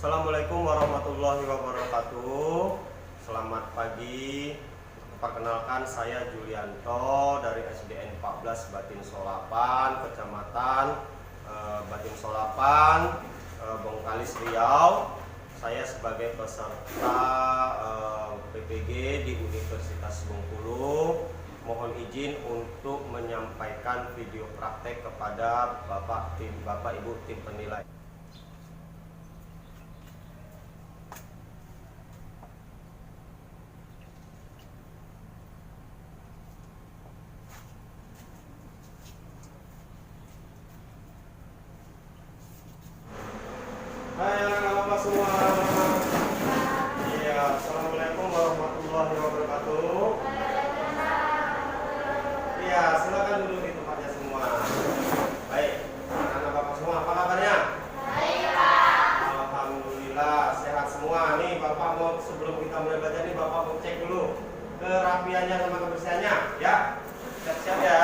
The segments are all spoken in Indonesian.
Assalamualaikum warahmatullahi wabarakatuh. Selamat pagi. Perkenalkan, saya Julianto dari SDN 14 Batin Solapan, Kecamatan Batin Solapan, Bengkalis, Riau. Saya sebagai peserta PPG di Universitas Bengkulu mohon izin untuk menyampaikan video praktek kepada Bapak Ibu tim penilai. Hai Bapak semua. Iya, assalamualaikum warahmatullahi wabarakatuh. Iya, silakan duduk di tempatnya semua. Baik, anak Bapak semua, apa kabarnya? Baik, Pak. Alhamdulillah, sehat semua. Nih, Bapak mau sebelum kita mulai belajar nih, Bapak mau cek dulu kerapiannya sama kebersihannya, ya. Siap-siap ya.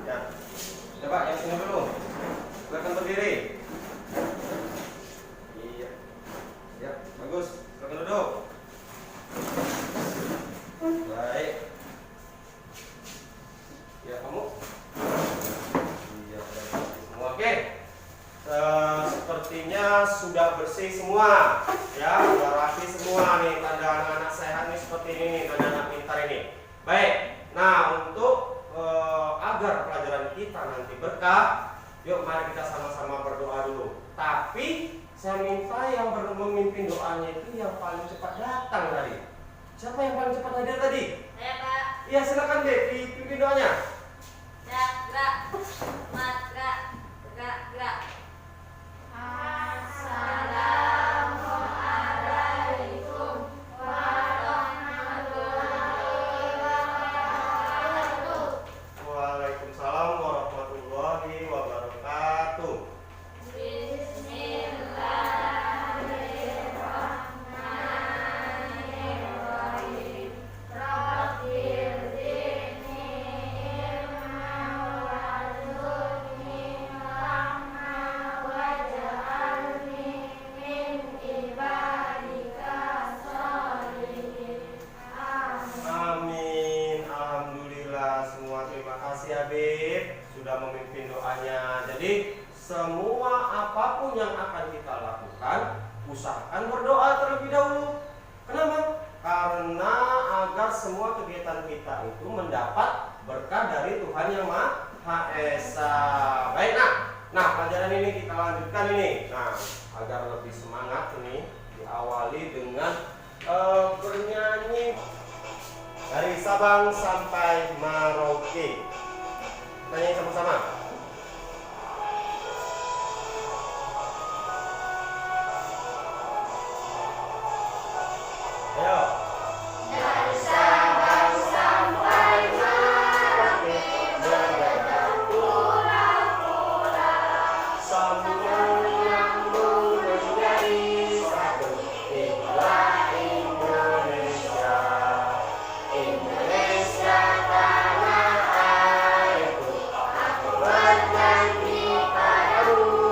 Ya. Coba yang sini dulu. Silakan berdiri. Ya, bagus. Silakan duduk. Baik. Ya, kamu. Iya, semua oke. Sepertinya sudah bersih semua. Ya, sudah rapi semua nih. Tanda anak-anak sehat nih seperti ini nih, tanda anak pintar ini. Baik. Nah, untuk agar pelajaran kita nanti berkah, yuk mari kita sama-sama berdoa dulu. Tapi saya minta yang memimpin doanya itu yang paling cepat datang tadi. Siapa yang paling cepat hadir tadi? Saya, Pak. Iya, silakan deh dipimpin doanya. Ya, gerak. Mat, gerak. Gerak. Assalamualaikum warahmatullahi wabarakatuh. Waalaikumsalam warahmatullahi wabarakatuh. Bismillahirrahmanirrahim. Rabbil zidni ilma warzuqni rahmah waj'alni min ibadika sholihin. Amin. Alhamdulillah semua. Terima kasih Habib sudah memimpin doanya. Jadi semua apapun yang akan kita lakukan, usahakan berdoa terlebih dahulu. Kenapa? Karena agar semua kegiatan kita itu mendapat berkah dari Tuhan Yang Maha Esa. Baik, nah pelajaran ini kita lanjutkan ini. Nah, agar lebih semangat ini diawali dengan bernyanyi dari Sabang sampai Merauke. Kita nyanyi sama-sama. Ayo. Dari Sabang sampai Merauke, bergerak pulau-pulau, Semua nyambung menjadi satu. Itulah Indonesia. Indonesia tanah airku, aku bernyanyi padamu,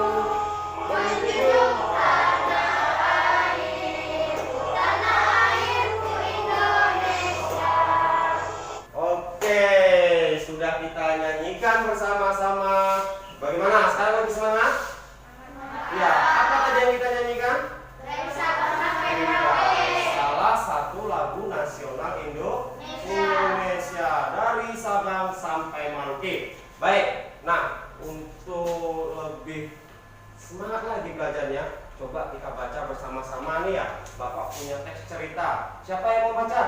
menjunjung tanah airku Indonesia. Oke, sudah kita nyanyikan bersama-sama. Bagaimana? Sekarang lebih semangat? Ya, apa tadi yang kita nyanyikan? Dari Sabang sampai Iya, Merauke. salah satu lagu nasional Indonesia dari Sabang sampai Merauke. Baik, nah untuk lebih semangat lagi belajarnya, coba kita baca bersama-sama nih ya. Bapak punya teks cerita. Siapa yang mau baca?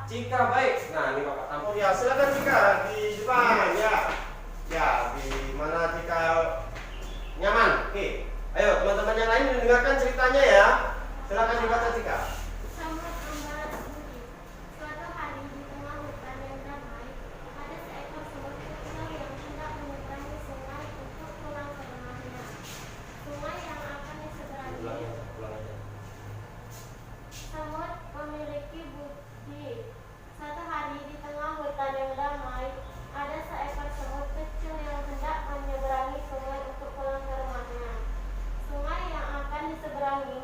Cika, baik. Nah, ini Bapak tampung ya. Silakan Cika di depan ya. Ya, di mana Cika nyaman? Oke. Ayo teman-teman yang lain mendengarkan ceritanya ya. Silakan dibaca Cika. Sambat Ambalat Budi. Suatu hari di tengah hutan yang damai, ada seekor semut kecil yang hendak menyeberangi sungai untuk pulang ke rumahnya. Sungai yang akan diseberangi. Ulang aja. Semut memiliki budi. Suatu hari di tengah hutan yang damai, ada seekor semut kecil yang hendak menyeberangi sungai untuk pulang ke rumahnya. Sungai yang akan diseberangi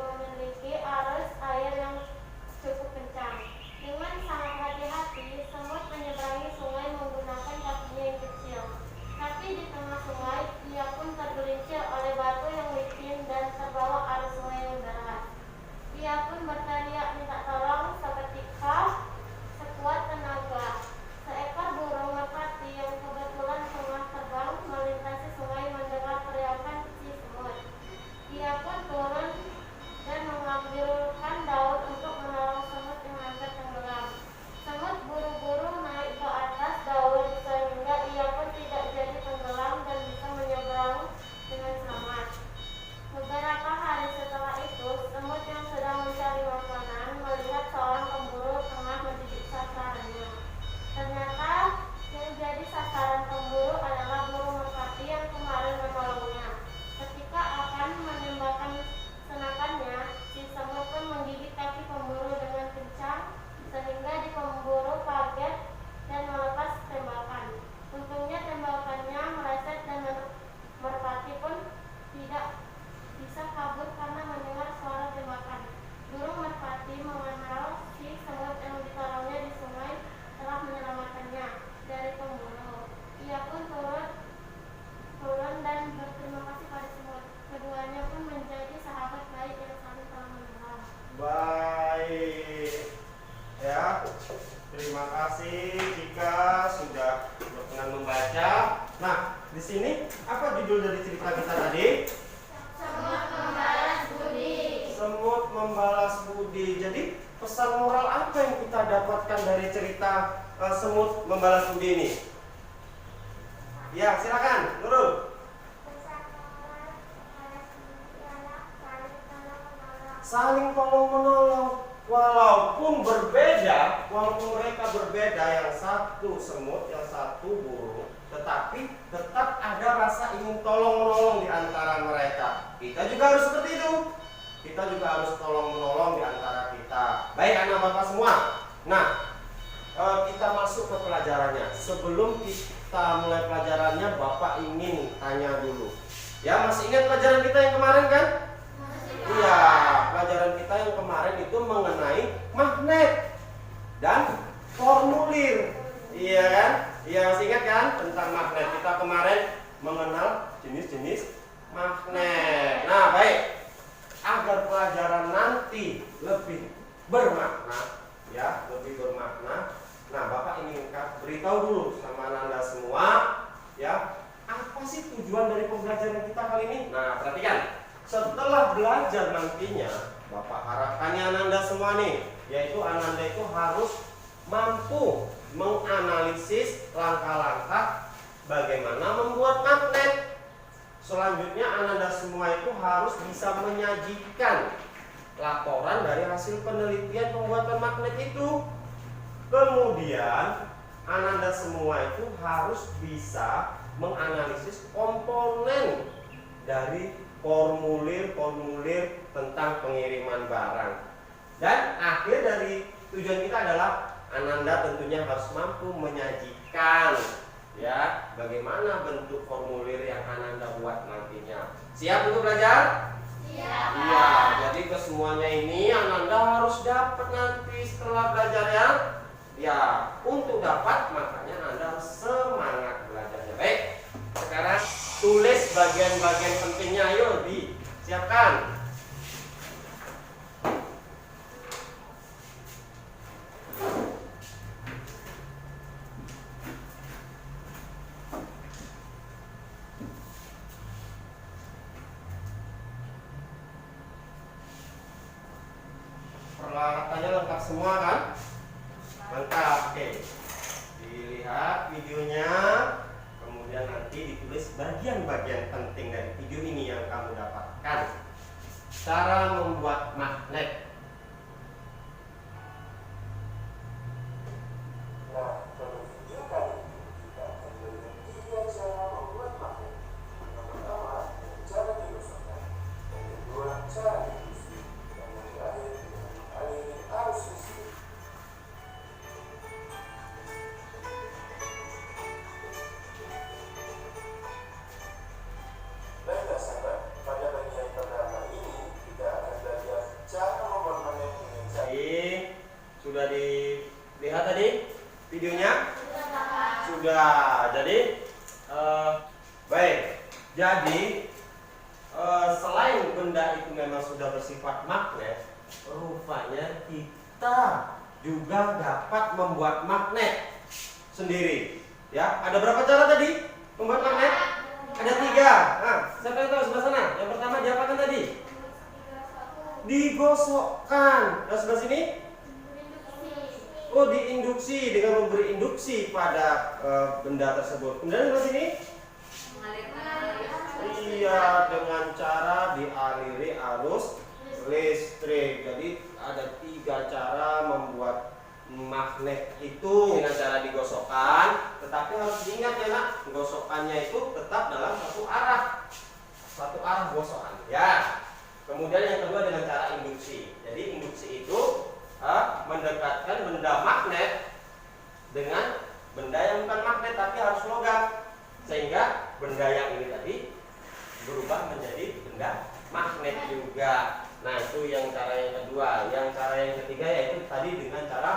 semut membalas budi. Jadi pesan moral apa yang kita dapatkan dari cerita semut membalas budi ini? Ya, silakan, Nurul. Saling tolong menolong. Walaupun berbeda, walaupun mereka berbeda, yang satu semut, yang satu burung, tetapi tetap ada rasa ingin tolong menolong di antara mereka. Kita juga harus seperti itu. Kita juga harus tolong menolong di antara kita. Baik anak bapak semua. Nah, kita masuk ke pelajarannya. Sebelum kita mulai pelajarannya, bapak ingin tanya dulu. Ya, masih ingat pelajaran kita yang kemarin kan? Iya, pelajaran kita yang kemarin itu mengenai magnet dan formulir. Iya kan? Iya, masih ingat kan tentang magnet? Kita kemarin mengenal jenis-jenis magnet. Nah, baik. Agar pelajaran nanti lebih bermakna, ya, lebih bermakna. Nah, Bapak ingin beritahu dulu sama Anda semua, ya, apa sih tujuan dari pembelajaran kita kali ini? Nah, perhatikan. Setelah belajar nantinya, Bapak harapkannya Ananda semua nih, yaitu Ananda itu harus mampu menganalisis langkah-langkah bagaimana membuat magnet. Selanjutnya Ananda semua itu harus bisa menyajikan laporan dari hasil penelitian pembuatan magnet itu. Kemudian Ananda semua itu harus bisa menganalisis komponen dari formulir-formulir tentang pengiriman barang. Dan akhir dari tujuan kita adalah Ananda tentunya harus mampu menyajikan, ya, bagaimana bentuk formulir yang Ananda buat nantinya. Siap untuk belajar? Siap. Iya, jadi kesemuanya ini Ananda harus dapat nanti setelah belajar ya. Ya, untuk dapat makanya Anda harus semangat belajarnya. Baik, sekarang tulis bagian-bagian pentingnya, ayo disiapkan. Peralatannya lengkap semua kan? Lengkap, oke. Dilihat videonya, kemudian nanti ditulis bagian-bagian penting dari video ini yang kamu dapatkan. Cara membuat magnet. Nah, pada video kali ini kita akan belajar 3 cara membuat magnet. Yang pertama, cara digosokkan. Yang kedua, cara diisi. Dan yang terakhir, dengan mengaliri arus listrik. Baiklah sahabat, pada bagian pertama ini kita akan belajar cara membuat magnet dengan cara. Sudah dilihat tadi videonya? Sudah. Jadi baik. Jadi selain benda itu memang sudah bersifat magnet, rupanya kita juga dapat membuat magnet sendiri. Ya, ada berapa cara tadi membuat magnet? Ada 3. Nah, siapa yang tahu sebelah sana? Yang pertama diapakan tadi? Digosokkan. Nah, sebelah sini? Oh, diinduksi, dengan memberi induksi pada benda tersebut. Kemudian sebelah sini? Iya, dengan cara dialiri arus listrik. Jadi ada 3 cara membuat magnet itu dengan cara digosokkan. Tetapi harus diingat ya nak, gosokkannya itu tetap dalam satu arah gosokan. Ya. Kemudian yang kedua dengan cara induksi. Jadi induksi itu mendekatkan benda magnet dengan benda yang bukan magnet tapi harus logam, sehingga benda yang ini tadi berubah menjadi benda magnet juga. Nah, itu yang cara yang kedua. Yang cara yang ketiga yaitu tadi dengan cara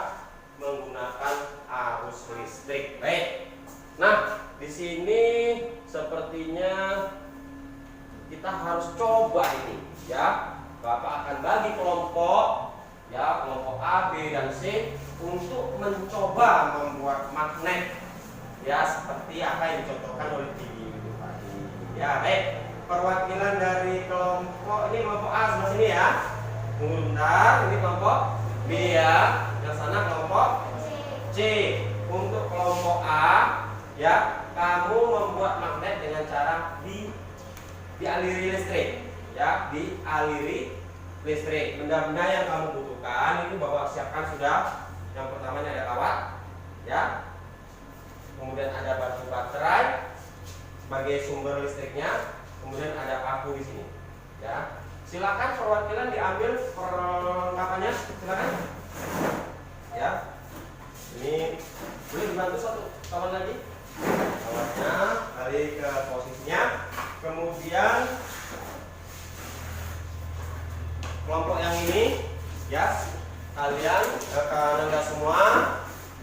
menggunakan arus listrik. Baik. Nah, di sini sepertinya kita harus coba ini, ya. Bapak akan bagi kelompok, ya, kelompok A, B, dan C untuk mencoba membuat magnet, ya, seperti apa yang dicontohkan oleh video itu tadi. Ya, baik. Perwakilan dari kelompok ini kelompok A sebelah sini ya. Tunggu bentar, ini kelompok B ya. Yang sana kelompok C. Untuk kelompok A, ya, kamu membuat magnet dengan cara dialiri listrik, ya, dialiri listrik. Benda-benda yang kamu butuhkan itu Bapak siapkan sudah. Yang pertamanya ada kawat, ya. Kemudian ada batu baterai sebagai sumber listriknya. Kemudian ada paku di sini, ya. Silakan perwakilan diambil perlengkapannya, silakan. Ya. Ini boleh dibantu satu kawan lagi. Kawatnya balik ke posisinya. Kemudian kelompok yang ini, ya, kalian Anda semua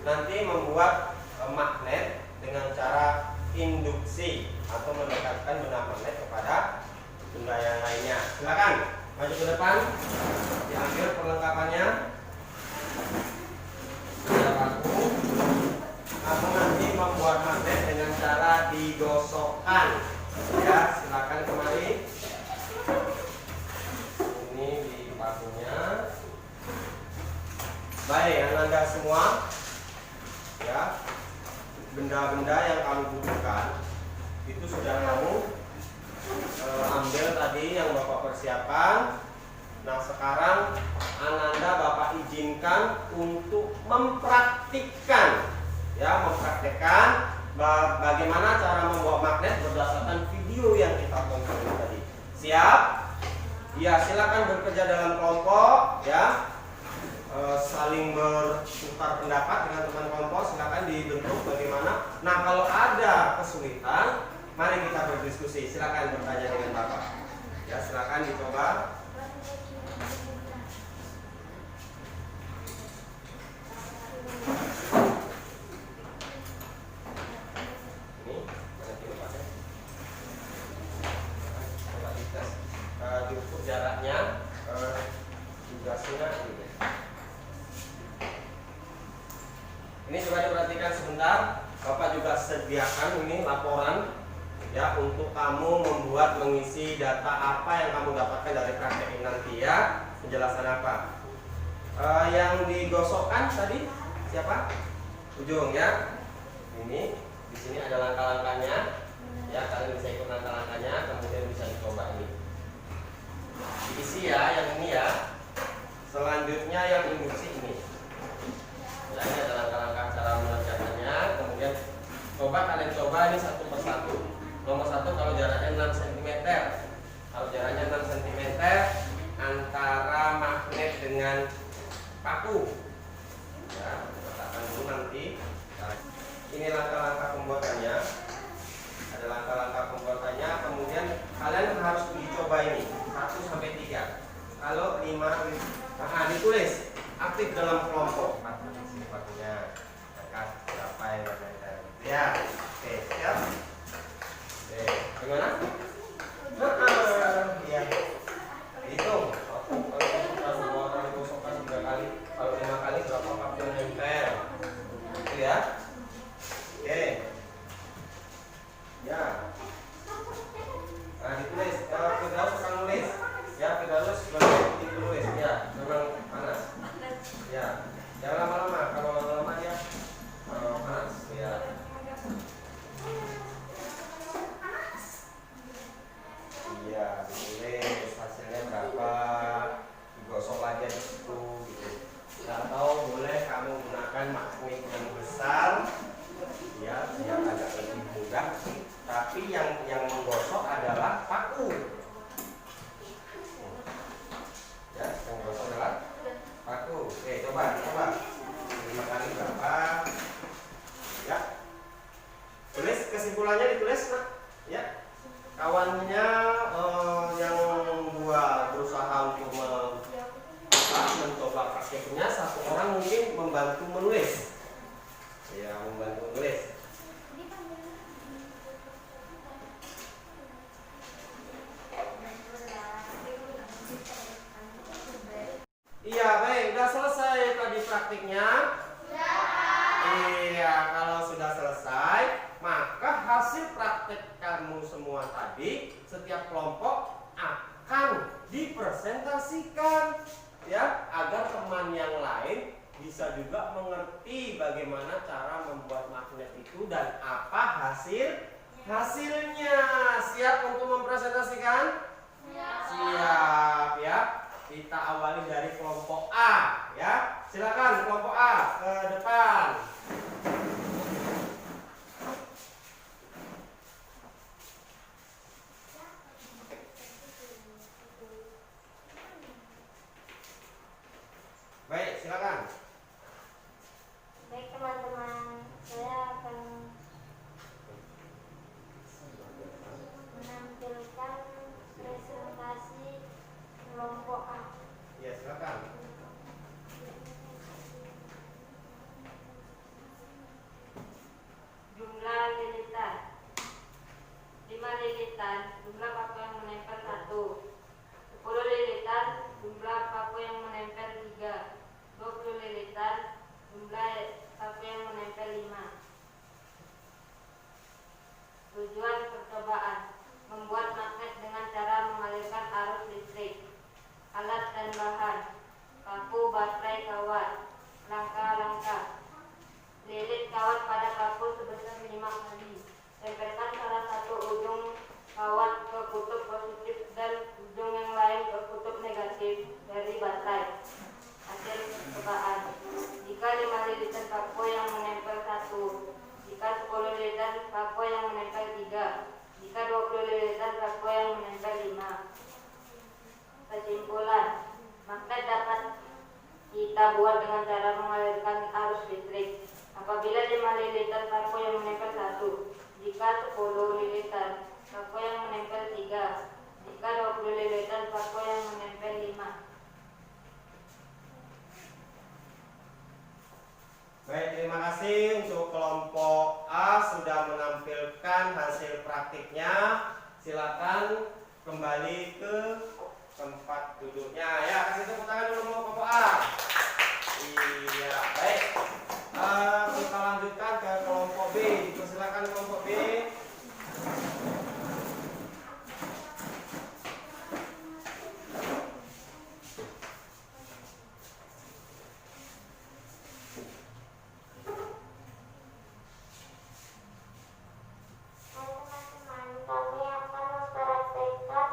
nanti membuat magnet dengan cara induksi atau mendekatkan benda magnet kepada benda yang lainnya. Silakan maju ke depan, diambil perlengkapannya. Ada paku. Kamu nanti membuat magnet dengan cara digosokkan. Ya, silakan kemari. Ini di pakunya. Baik, Anda semua, ya, benda-benda yang kamu butuhkan itu sudah kamu ambil tadi yang Bapak persiapkan. Nah, sekarang Ananda Bapak izinkan untuk mempraktikkan, ya, mempraktikkan bagaimana cara membuat magnet berdasarkan video yang kita tonton tadi. Siap? Ya, silakan bekerja dalam kelompok, ya. Saling bertukar pendapat dengan teman kelompok, silakan dibentuk bagaimana. Nah, kalau ada kesulitan, mari kita berdiskusi. Silakan bertanya dengan Bapak. Ya, silakan dicoba. Ini mana kilopasnya? Coba dites, diukur jaraknya, tugasnya ini. Ini coba diperhatikan sebentar. Bapak juga sediakan ini laporan, ya, untuk kamu membuat mengisi data apa yang kamu dapatkan dari praktek ini nanti, ya. Penjelasan apa? Yang digosokkan tadi siapa? Ujung, ya. Ini di sini ada langkah-langkahnya, ya. Kalian bisa ikut langkah-langkahnya, kemudian bisa dicoba ini. Diisi ya, yang ini ya. Selanjutnya yang induksi ini. Ya, ini ada langkah-langkah cara mengerjakannya. Kemudian kalian coba ini satu persatu. Nomor satu, kalau jaraknya 6 cm. Kalau jaraknya 6 cm antara magnet dengan paku. Ya, letakkan dulu nanti. Ini langkah-langkah pembuatannya. Ada langkah-langkah pembuatannya. Kemudian kalian harus dicoba ini 1 sampai 3. Kalau 5, ditulis aktif dalam kelompok. Sifatnya dekat berapa yang berkaitan. Ya, oke, siap. Oke, bagaimana? Ya, hitung. Kalau 2 kali gosokkan 3 kali, kalau 5 kali berapa kap yang nempel? Itu ya. Oke. Ya. Nah, ditulis. Pedalus akan nulis. Ya, pedalus ditulis. Ya, memang panas. Ya, jangan lama-lama. Kalau lama-lama dia panas. Ya. Iya, ditulis hasilnya berapa, digosok lagi di situ, gitu. Atau boleh kamu gunakan magnet yang besar, ya, biar agak lebih mudah. Tapi yang menggosok adalah paku. Ya, yang menggosok adalah paku. Oke, coba. 5 kali berapa? Ya. Tulis kesimpulannya, ditulis, nak. Ya. Kawannya yang berusaha untuk mencoba prakteknya, 1 orang mungkin membantu menulis. Ya, membantu menulis. Iya, baik. Udah selesai tadi praktiknya? Iya, kalau sudah selesai, maka hasil praktek kamu semua tadi, setiap kelompok akan dipresentasikan. silakan ya, agar teman yang lain bisa juga mengerti bagaimana cara membuat magnet itu dan apa hasilnya. Siap untuk mempresentasikan? Siap ya. Kita awali dari kelompok A ya. Silakan kelompok A ke depan. Baik, silakan. Baik teman-teman, saya akan menampilkan presentasi kelompok A. Ya, silakan. Jumlah lilitan 5 lilitan, jumlah paku yang menempel 1. 10 lilitan, jumlah paku yang menempel 3. 20 lilitan, jumlah paku yang menempel 5. Tujuan percobaan: membuat magnet dengan cara mengalirkan arus listrik. Alat dan bahan: paku, baterai, kawat. Langkah-langkah: lilit kawat pada paku sebesar 5 kali. Tempelkan salah satu ujung kawat ke kutub positif dan ujung yang lain ke kutub negatif dari baterai. Hasil percobaan: jika 5 lilitan paku yang menempel 1, jika 10 lilitan paku yang menempel 3, jika 20 lilitan paku yang menempel 5. Kesimpulan: magnet dapat kita buat dengan cara mengalirkan arus listrik. Apabila 5 lilitan paku yang menempel 1, jika 10 lilitan paku yang menempel 3, jika 20 lilitan paku yang menempel 5. Baik, terima kasih untuk kelompok A sudah menampilkan hasil praktiknya. Silakan kembali ke tempat duduknya. Ya, kasih tepuk tangan dulu untuk kelompok A. Iya, baik. Kita lanjutkan ke kelompok B. Silakan kelompok B. Teman-teman, kami akan mempraktekkan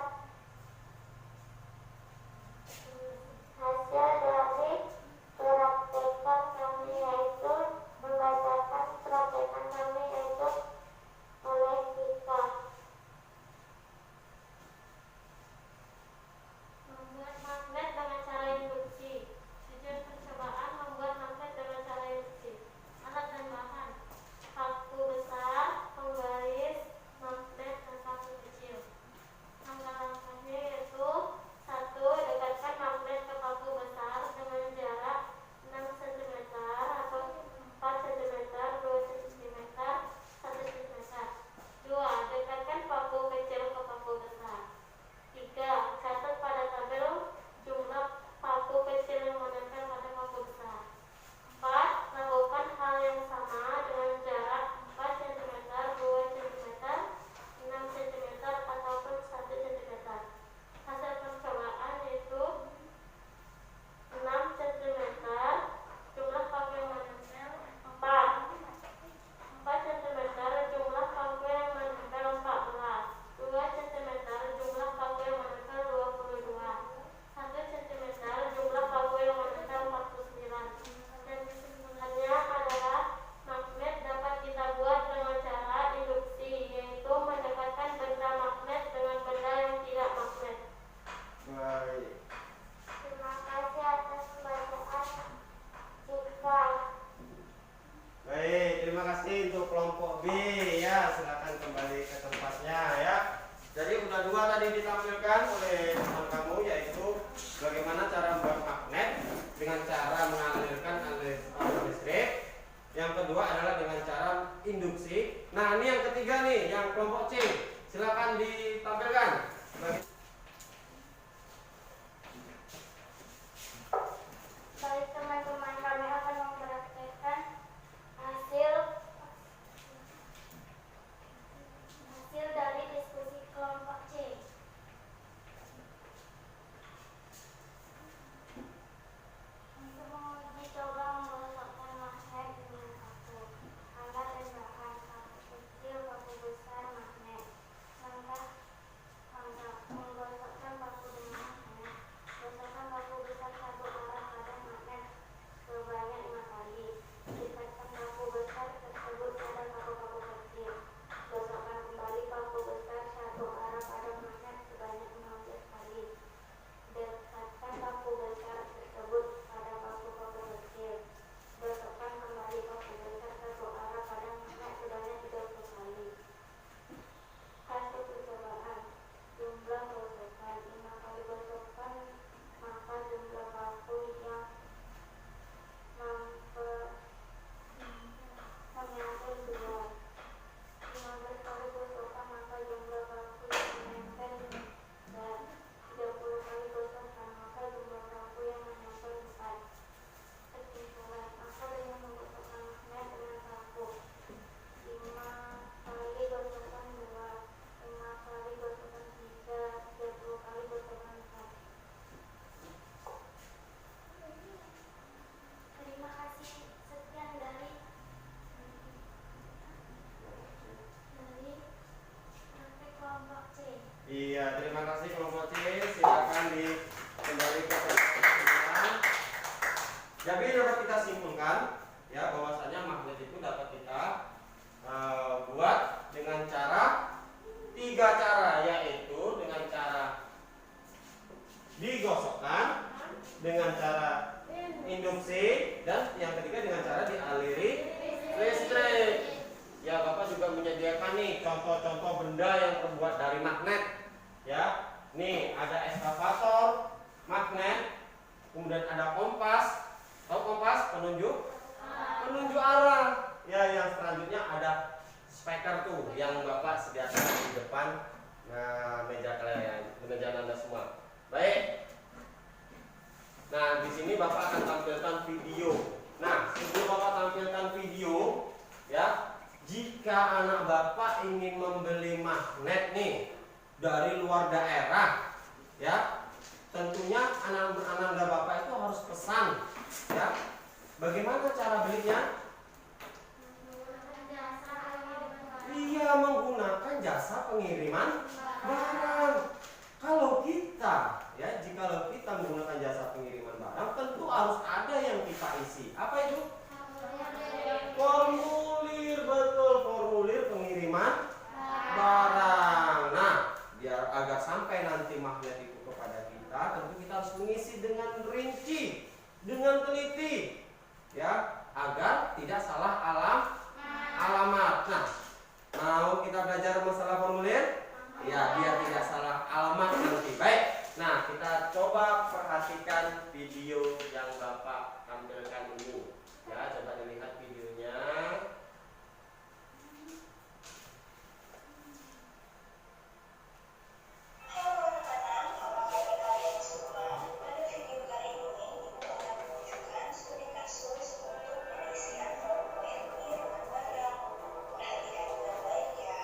Jadi dapat kita simpulkan ya bahwasanya magnet itu dapat kita buat dengan cara 3 cara, yaitu dengan cara digosokkan, dengan cara induksi, dan yang ketiga dengan cara dialiri listrik. Ya, Bapak juga menyediakan nih contoh-contoh benda yang terbuat dari magnet. Ya, nih ada eskavator, magnet, kemudian ada kompas. Tahu kompas? Penunjuk arah. Ya, yang selanjutnya ada speaker tuh yang Bapak sediakan di depan meja kalian, meja Anda semua. Baik. Nah, di sini Bapak akan tampilkan video. Nah, sebelum Bapak tampilkan video, ya, jika anak Bapak ingin membeli magnet nih dari luar daerah, ya, tentunya anak Bapak itu harus pesan, ya. Bagaimana cara belinya? Iya, menggunakan jasa pengiriman barang. Kalau kita, ya, jika kita menggunakan jasa pengiriman barang, tentu harus ada yang kita isi. Apa itu? Formulir, betul, formulir pengiriman barang. Nah, biar agar sampai nanti magnet itu kepada kita, tentu kita harus mengisi dengan rinci, dengan teliti, ya, agar tidak salah alamat. Nah, mau kita belajar masalah formulir? Ya, biar tidak salah alamat nanti. Baik. Nah, kita coba perhatikan video yang Bapak tampilkan ini. Ya, coba dilihat videonya. Halo anak-anak, apa kabar kalian semua? Pada video kali ini Ibu akan menunjukkan studi kasus untuk pengisian formulir pengiriman barang. Perhatikan dengan baik ya.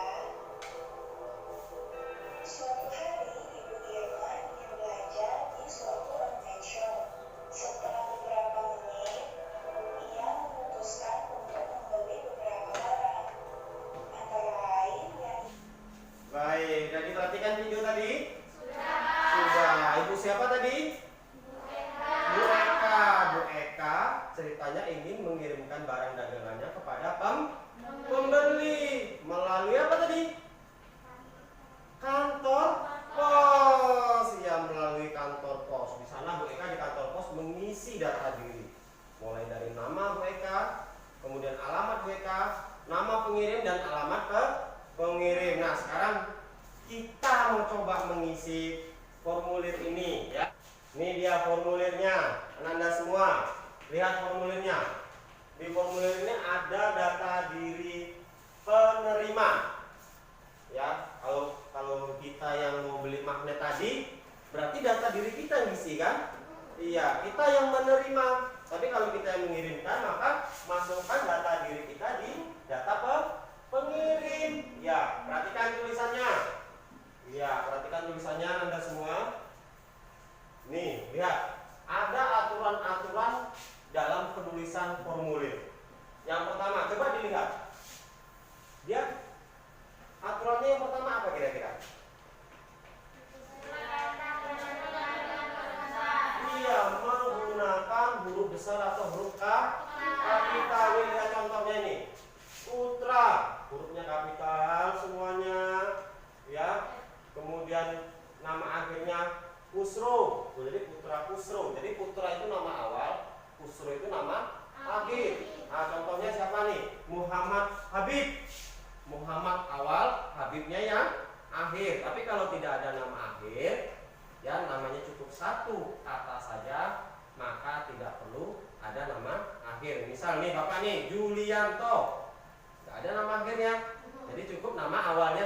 Suatu hari Ibu Irma ingin belanja di suatu online shop. Setelah beberapa menit, ia memutuskan untuk membeli beberapa barang. Antara lain yang Baik, jadi perhatikan video tadi? Sudah. Ibu siapa tadi? Bu Eka. Bu Eka ceritanya ingin mengirimkan barang dagangannya kepada pembeli melalui apa tadi? Kantor pos. Ya, melalui kantor pos. Di sana Bu Eka di kantor pos mengisi data diri. Mulai dari nama Bu Eka, kemudian alamat Bu Eka, nama pengirim dan alamat pengirim. Nah, sekarang kita mau coba mengisi formulir ini, ya. Ini dia formulirnya. Anda semua lihat formulirnya. Di formulir ini ada data diri penerima. Ya, kalau kita yang mau beli magnet tadi, berarti data diri kita yang isi kan? Iya, kita yang menerima. Tapi kalau kita yang mengirimkan, maka masukkan data diri kita di data pengirim. Ya, perhatikan tulisannya. Ya, perhatikan tulisannya Anda semua. Nih, lihat. Ada aturan-aturan dalam penulisan formulir. Yang pertama, coba dilihat. Dia aturannya yang pertama apa kira-kira? Iya, menggunakan huruf besar atau huruf kapital. Ini lihat contohnya ini. Putra, hurufnya kapital semuanya, ya. Kemudian nama akhirnya Kusro, jadi Putra Kusro. Jadi Putra itu nama awal, Kusro itu nama akhir. Nah, contohnya siapa nih? Muhammad Habib. Muhammad awal, Habibnya yang akhir. Tapi kalau tidak ada nama akhir, ya namanya cukup satu kata saja, maka tidak perlu ada nama akhir. Misal nih Bapak nih, Julianto, nggak ada nama akhirnya, jadi cukup nama awalnya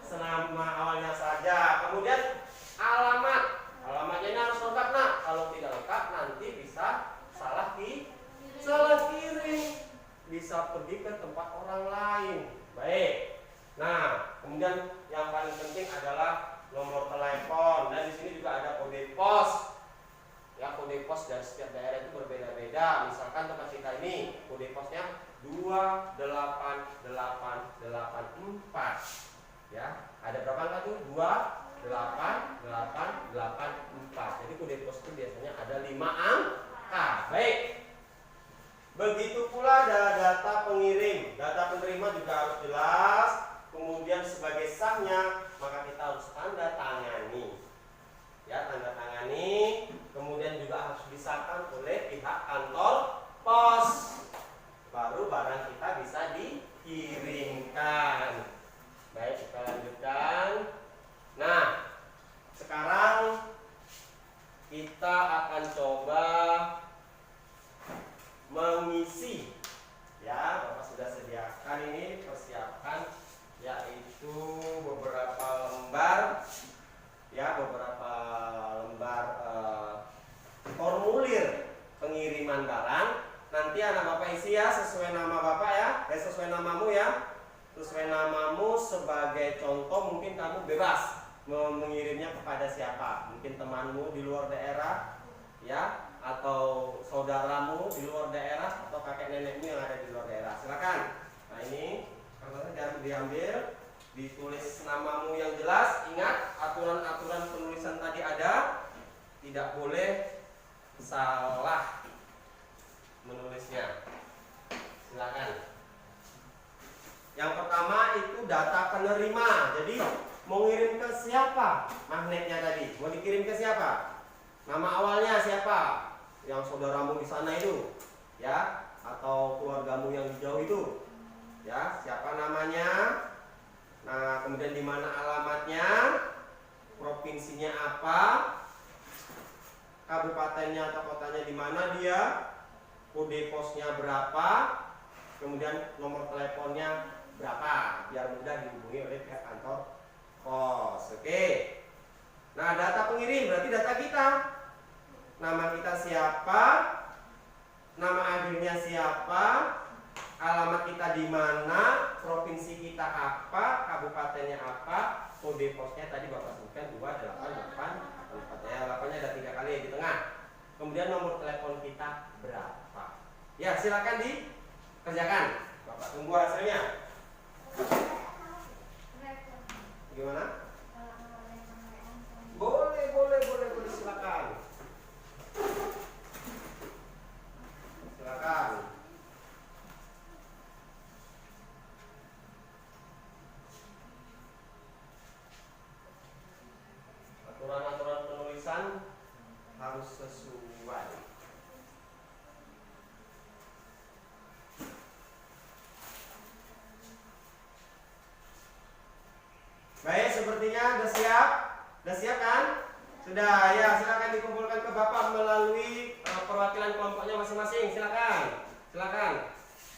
nama awalnya saja. Kemudian alamatnya ini harus lengkap nak. Kalau tidak lengkap nanti bisa salah kirim, bisa pergi ke tempat orang lain. Baik. Nah, kemudian yang paling penting adalah nomor telepon, dan di sini juga ada kode pos. Ya, kode pos dari setiap daerah itu berbeda-beda. Misalkan tempat kita ini kode posnya 28884. Ya, ada berapa angka tuh? 28884. Jadi kode pos itu biasanya ada 5 angka. Baik. juga harus disahkan oleh pihak kantor pos. Baru barang kita bisa dikirimkan. Baik, kita lanjutkan. Nah, sekarang kita akan coba mengisi, ya, Bapak sudah sediakan ini, persiapkan, yaitu beberapa lembar, ya, beberapa lembar formulir pengiriman barang. Nanti anak Bapak isi ya sesuai nama Bapak ya, sesuai namamu ya, sesuai namamu. Sebagai contoh mungkin kamu bebas mengirimnya kepada siapa, mungkin temanmu di luar daerah, ya, atau saudaramu di luar daerah, atau kakek nenekmu yang ada di luar daerah. Silakan. Nah ini kertasnya diambil, ditulis namamu yang jelas. Ingat aturan-aturan penulisan tadi ada, tidak boleh salah menulisnya. Silakan. Yang pertama itu data penerima. Jadi mau ngirim ke siapa magnetnya tadi? Mau dikirim ke siapa? Nama awalnya siapa? Yang saudaramu di sana itu, ya, atau keluargamu yang di jauh itu, ya, siapa namanya? Nah, kemudian di mana alamatnya? Provinsinya apa? Kabupatennya atau kotanya di mana dia? Kode posnya berapa? Kemudian nomor teleponnya berapa? Biar mudah dihubungi oleh pihak kantor pos. Oke. Nah, data pengirim berarti data kita. Nama kita siapa? Nama akhirnya siapa? Alamat kita di mana? Provinsi kita apa? Kabupatennya apa? Kode posnya tadi Bapak sebutkan 288. Ya, 8-nya ada 3 kali di tengah. Kemudian nomor telepon kita berapa? Ya, silakan dikerjakan. Bapak tunggu hasilnya. Gimana? Boleh, silakan. Silakan. Aturan-aturan penulisan harus sesuai. Baik, sepertinya sudah siap. Sudah siap kan? Sudah, ya, silakan dikumpulkan ke Bapak melalui perwakilan kelompoknya masing-masing. Silakan.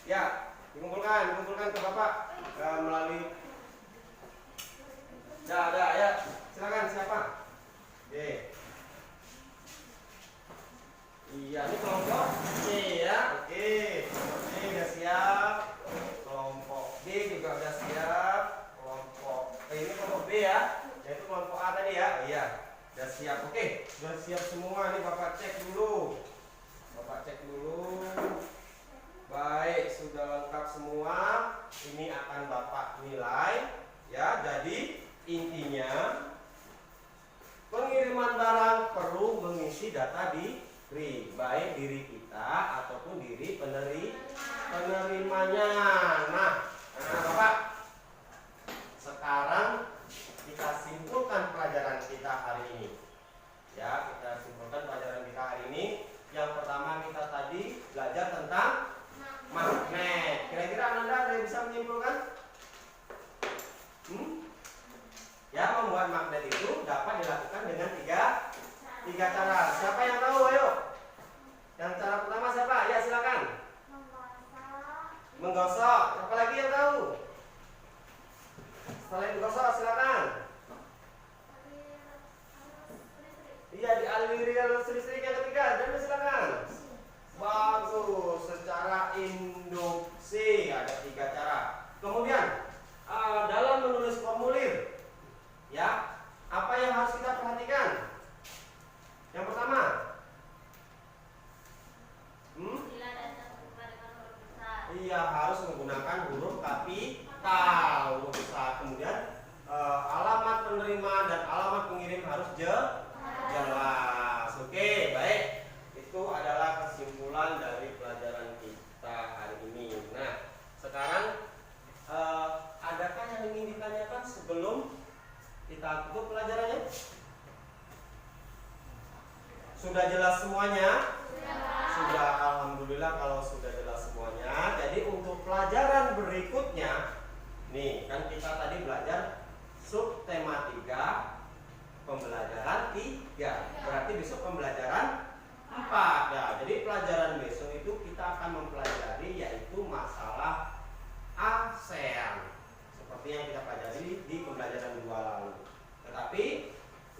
Ya, dikumpulkan ke Bapak melalui. Ya. Silakan siapa? Oke. Iya, ini kelompok C ya. Oke, kelompok C sudah siap. Kelompok B juga sudah siap. Ini kelompok B ya. Yaitu kelompok A tadi ya. Iya. Sudah siap. Oke, sudah siap semua. Ini Bapak cek dulu. Baik, sudah lengkap semua. Ini akan Bapak nilai ya. Jadi intinya pengiriman barang perlu mengisi data diri, baik diri kita ataupun diri penerimanya. Nah, Bapak, sekarang kita simpulkan pelajaran kita hari ini. Ya, kita simpulkan pelajaran kita hari ini. Yang pertama kita tadi belajar tentang magnet. Kira-kira Anda ada yang bisa menyimpulkan? Ya, membuat magnet itu dapat dilakukan dengan tiga cara. Siapa yang tahu? Ayo. Yang cara pertama siapa? Ya, silakan. Menggosok. Siapa lagi yang tahu? Selain menggosok, silakan. Iya, dialiri arus listrik. Yang ketiga, dan silakan. Bagus. Secara induksi ada 3 cara. Kemudian dalam menulis formulir, ya, apa yang harus kita perhatikan? Yang pertama, iya, harus menggunakan huruf kapital, huruf besar. Kemudian alamat penerima dan alamat pengirim harus jelas. Oke, baik. Itu adalah kesimpulan dari pelajaran kita hari ini. Nah, sekarang adakah yang ingin ditanyakan sebelum kita tutup pelajarannya? Sudah jelas semua? semuanya? Sudah, alhamdulillah kalau sudah jelas semuanya. Jadi untuk pelajaran berikutnya, nih kan kita tadi belajar subtema 3, pembelajaran 3. Berarti besok pembelajaran 4. Ya, jadi pelajaran besok itu kita akan mempelajari yaitu masalah ASEAN. Seperti yang kita pelajari di pembelajaran 2 lalu. Tetapi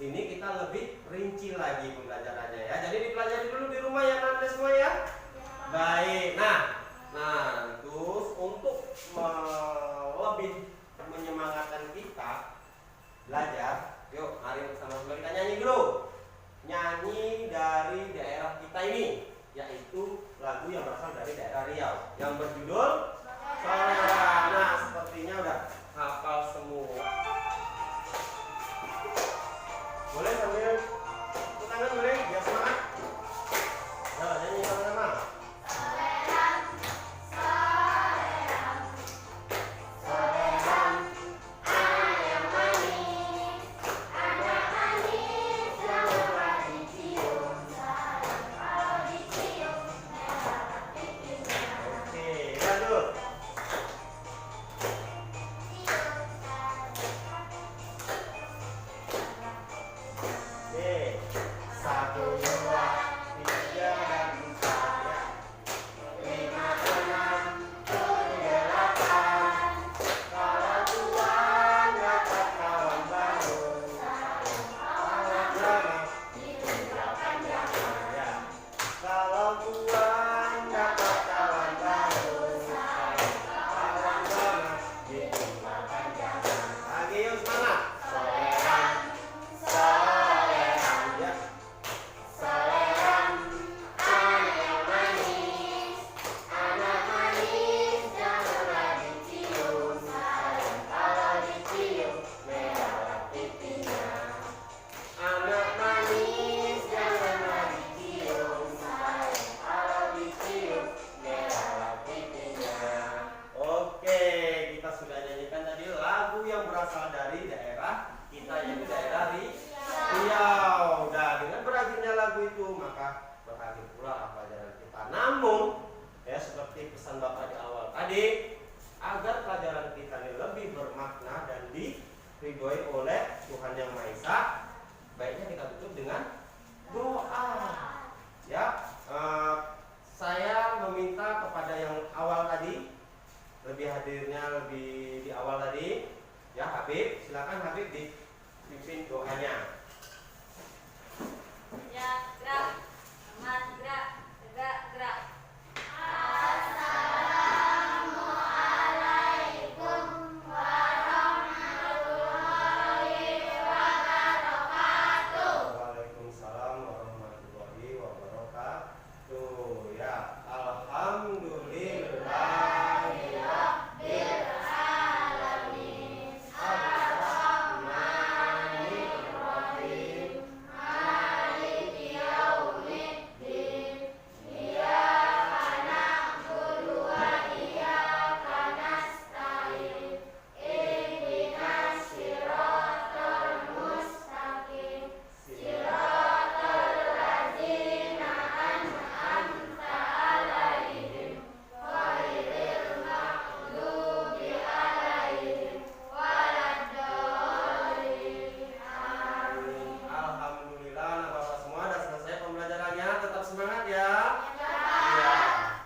ini kita lebih rinci lagi pembelajarannya ya. Jadi dipelajari dulu di rumah ya Anda semua ya. Baik. Nah, terus untuk lebih menyemangatkan kita belajar, yuk mari bersama-sama kita nyanyi dulu. Nyanyi dari daerah kita ini, yaitu lagu yang berasal dari daerah Riau yang berjudul Soleran. Nah, sepertinya udah hafal semua. Boleh sambil tepuk tangan boleh, biar semangat. Nah, nyanyi sama-sama. Soleran, soleran, soleran, anak yang manis, anak manis yang lewat dicium, sayang kalau dicium, merah pipinya. Oke, lanjut. Oke, 1, 2, 3 dan 4 ya. 5, 6, 7, 8. Kalau Tuhan dapat kawan baru, kawan lama ditinggalkan jangan. Ya. Kalau Tuhan dapat kawan baru, kawan lama ditinggalkan jangan. Lagi yuk semangat. Soleran, soleran ya. Soleran, anak yang manis, anak manis janganlah dicium, sayang kalau dicium, merah pipinya. Anak Manis janganlah dicium, sayang kalau dicium, merah pipinya. Oke, kita sudah nyanyikan tadi lagu yang berasal dari daerah kita yaitu daerah Riau. Nah, dengan berakhirnya lagu itu maka berakhir pula pelajaran kita. Namun, ya seperti pesan Bapak di awal tadi, agar pelajaran kita ini lebih bermakna dan diridhoi